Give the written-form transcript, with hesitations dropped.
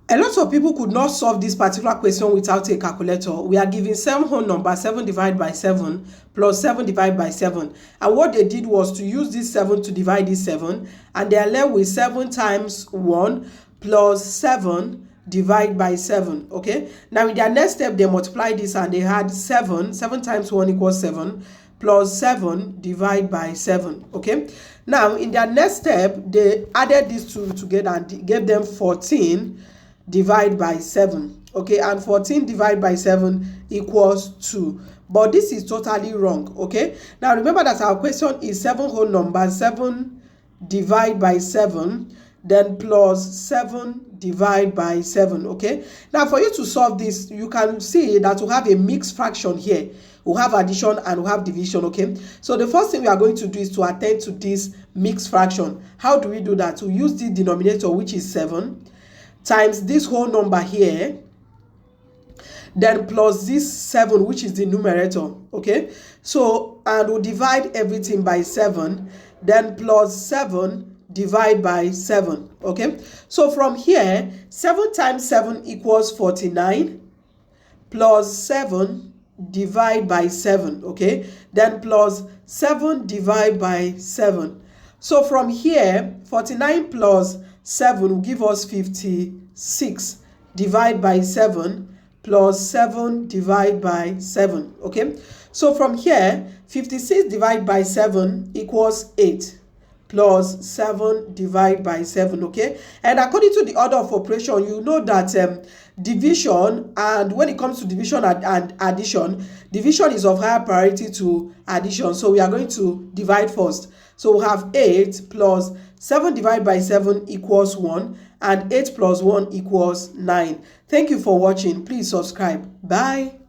A lot of people could not solve this particular question without a calculator. We are given 7 whole number, 7 divided by 7 plus 7 divided by 7. And what they did was to use this 7 to divide this 7. And they are left with 7 times 1 plus 7 divided by 7. Okay. Now in their next step, they multiplied this and they had 7. 7 times 1 equals 7 plus 7 divided by 7. Okay. Now in their next step, they added these two together and gave them 14 divided by 7. Okay, and 14 divided by 7 equals 2. But this is totally wrong. Okay, now remember that our question is 7 whole number, 7 divided by 7, then plus 7 divided by 7. Okay, now for you to solve this, you can see that we have a mixed fraction here. We have addition and we have division. Okay, so the first thing we are going to do is to attend to this mixed fraction. How do we do that? We use the denominator, which is 7, times this whole number here, then plus this 7, which is the numerator. Okay, so and we'll divide everything by 7, then plus 7 divide by 7. Okay, so from here, 7 times 7 equals 49, plus 7 divide by 7. Okay, then plus 7 divide by 7. So from here, 49 plus 7 will give us 56. Divide by 7 plus 7 divide by 7. Okay, so from here, 56 divided by 7 equals 8 plus 7 divided by 7. Okay, and according to the order of operation, you know that division, and when it comes to division and addition, division is of higher priority to addition. So we are going to divide first. So we have 8 plus 7 divided by 7 equals 1, and 8 plus 1 equals 9. Thank you for watching. Please subscribe. Bye.